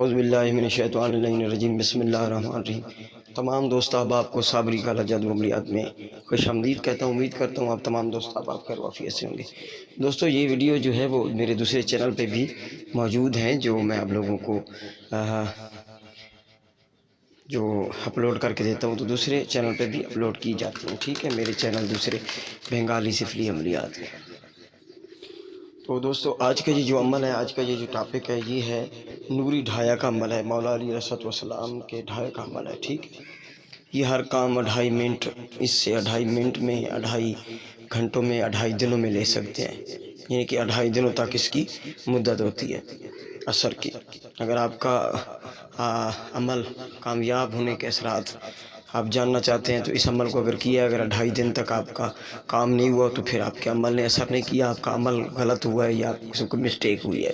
اعوذ باللہ من الشیطان الرجیم، بسم اللہ الرحمن الرحیم۔ تمام دوست احباب کو صابری کا لجد و عملیات میں خوش آمدید کہتا ہوں۔ امید کرتا ہوں آپ تمام دوست احباب خیر و عافیت سے ہوں گے۔ دوستو، یہ ویڈیو جو ہے وہ میرے دوسرے چینل پہ بھی موجود ہیں، جو میں آپ لوگوں کو جو اپلوڈ کر کے دیتا ہوں، تو دوسرے چینل پہ بھی اپلوڈ کی جاتی ہیں، ٹھیک ہے۔ میرے چینل دوسرے بنگالی سفلی عملیات ہیں۔ تو دوستو، آج کا یہ جو عمل ہے، آج کا یہ جو ٹاپک ہے، یہ ہے نوری ڈھایا کا عمل ہے، مولا علی علیہ السلام کے ڈھایا کا عمل ہے، ٹھیک ہے۔ یہ ہر کام 2.5 منٹ، اس سے 2.5 منٹ میں، 2.5 گھنٹوں میں، 2.5 دنوں میں لے سکتے ہیں، یعنی کہ 2.5 دنوں تک اس کی مدت ہوتی ہے اثر کی۔ اگر آپ کا عمل کامیاب ہونے کے اثرات آپ جاننا چاہتے ہیں، تو اس عمل کو اگر کیا، اگر 2.5 دن تک آپ کا کام نہیں ہوا، تو پھر آپ کے عمل نے اثر نہیں کیا، آپ کا عمل غلط ہوا ہے یا آپ سے کوئی مسٹیک ہوئی ہے۔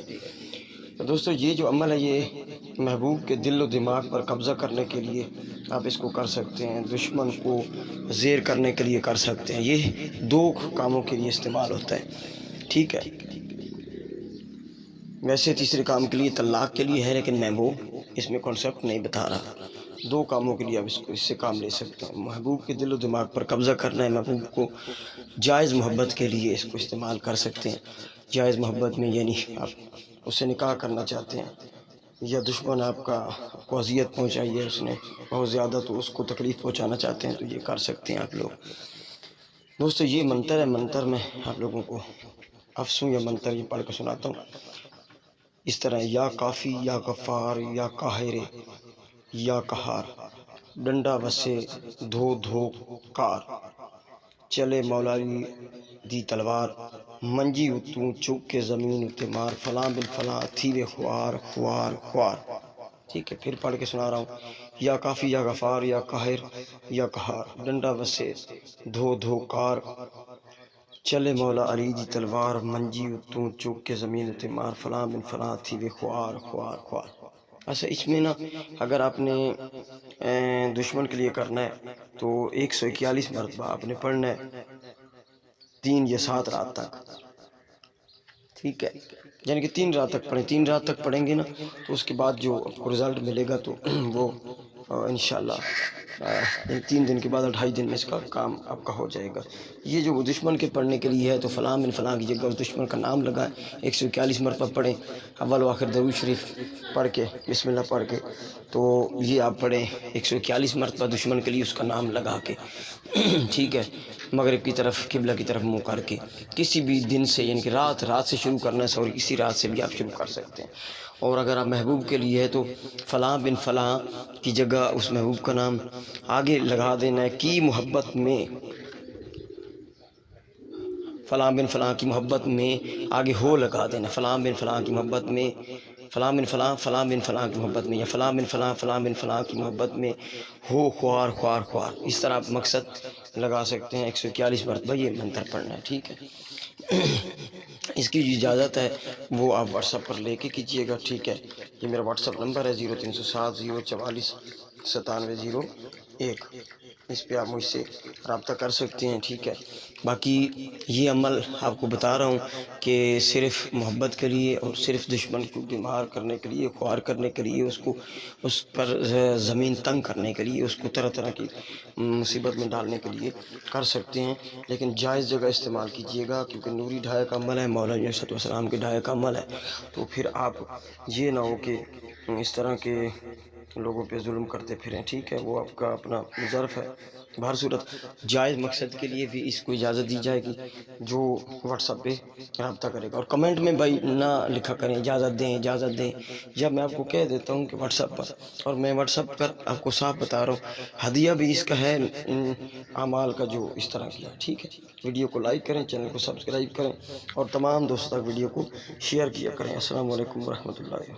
تو دوستو، یہ جو عمل ہے، یہ محبوب کے دل و دماغ پر قبضہ کرنے کے لیے آپ اس کو کر سکتے ہیں، دشمن کو زیر کرنے کے لیے کر سکتے ہیں۔ یہ 2 کاموں کے لیے استعمال ہوتا ہے، ٹھیک ہے۔ ویسے تیسرے کام کے لیے، طلاق کے لیے ہے، لیکن میں وہ اس میں کنسیپٹ نہیں بتا رہا۔ 2 کاموں کے لیے آپ اس سے کام لے سکتے ہیں۔ محبوب کے دل و دماغ پر قبضہ کرنا ہے، محبوب کو جائز محبت کے لیے اس کو استعمال کر سکتے ہیں۔ جائز محبت میں یعنی آپ اس سے نکاح کرنا چاہتے ہیں، یا دشمن آپ کو اذیت پہنچائی ہے اس نے بہت زیادہ، تو اس کو تکلیف پہنچانا چاہتے ہیں، تو یہ کر سکتے ہیں آپ لوگ۔ دوستو، یہ منتر ہے، منتر میں آپ لوگوں کو افسوں یا منتر یہ پڑھ کے سناتا ہوں اس طرح: یا کافی، یا غفار، یا قاہر، یا قہار، ڈنڈا وسے دھو دھو کار، چلے مولا علی دی تلوار، منجی اتوں چک کے زمین اتے مار، فلاں بن فلاں تھی وے خوار خوار خوار۔ ٹھیک ہے، پھر پڑھ کے سنا رہا ہوں: یا کافی، یا غفار، یا قاہر، یا قہار، ڈنڈا وسے دھو دھو کار، چلے مولا علی دی تلوار، منجی اتوں چک کے زمین اتے مار، فلاں بن فلاں تھی وے خوار خوار خوار۔ اچھا، اس میں نا اگر آپ نے دشمن کے لیے کرنا ہے تو 141 مرتبہ آپ نے پڑھنا ہے، 3 یا 7 رات تک، ٹھیک ہے۔ یعنی کہ 3 رات تک پڑھیں، 3 رات تک پڑھیں گے نا، تو اس کے بعد جو آپ کو رزلٹ ملے گا تو وہ انشاءاللہ 3 دن کے بعد 2.5 دن میں اس کا کام آپ کا ہو جائے گا۔ یہ جو دشمن کے پڑھنے کے لیے ہے، تو فلاں بن فلاں کی جگہ اس دشمن کا نام لگائیں، 141 مرتبہ پڑھیں، اول و آخر درود شریف پڑھ کے، بسم اللہ پڑھ کے، تو یہ آپ پڑھیں 141 مرتبہ دشمن کے لیے اس کا نام لگا کے، ٹھیک ہے۔ مغرب کی طرف، قبلہ کی طرف منہ کر کے، کسی بھی دن سے، یعنی کہ رات سے شروع کرنا ہے، سوری اسی رات سے بھی آپ شروع کر سکتے ہیں۔ اور اگر آپ محبوب کے لیے ہے تو فلاں بن فلاں کی جگہ اس محبوب کا نام آگے لگا دینا ہے، کی محبت میں، فلاں بن فلاں کی محبت میں آگے ہو لگا دینا، فلاں بن فلاں کی محبت میں، فلاں بن فلاں، فلاں بن فلاں کی محبت میں، یا فلاں بن فلاں، فلاں بن فلاں کی محبت میں ہو خوار خوار خوار۔ اس طرح آپ مقصد لگا سکتے ہیں۔ 141 مرتبہ یہ منتر پڑھنا ہے، ٹھیک ہے۔ اس کی جو اجازت ہے وہ آپ واٹس ایپ پر لے کے کیجئے گا، ٹھیک ہے۔ یہ میرا واٹس ایپ نمبر ہے 0307 044 9701، اس پہ آپ مجھ سے رابطہ کر سکتے ہیں، ٹھیک ہے۔ باقی یہ عمل آپ کو بتا رہا ہوں کہ صرف محبت کے لیے اور صرف دشمن کو بیمار کرنے کے لیے، خوار کرنے کے لیے، اس پر زمین تنگ کرنے کے لیے، اس کو طرح طرح کی مصیبت میں ڈالنے کے لیے کر سکتے ہیں، لیکن جائز جگہ استعمال کیجئے گا، کیونکہ نوری ڈھایا کا عمل ہے، مولا علی علیہ السلام کے ڈھایا کا عمل ہے۔ تو پھر آپ یہ نہ ہو کہ اس طرح کے لوگوں پہ ظلم کرتے پھریں، ٹھیک ہے۔ وہ آپ کا اپنا ظرف ہے۔ بہر صورت جائز مقصد کے لیے بھی اس کو اجازت دی جائے گی، جو واٹس ایپ پہ رابطہ کرے گا۔ اور کمنٹ میں بھائی نہ لکھا کریں اجازت دیں اجازت دیں، جب میں آپ کو کہہ دیتا ہوں کہ واٹس ایپ پر، اور میں واٹس ایپ پر آپ کو صاف بتا رہا ہوں، ہدیہ بھی اس کا ہے، اعمال کا جو اس طرح کیا، ٹھیک ہے۔ ویڈیو کو لائک کریں، چینل کو سبسکرائب کریں، اور تمام دوستوں تک ویڈیو کو شیئر کیا کریں۔ السلام علیکم ورحمۃ اللہ۔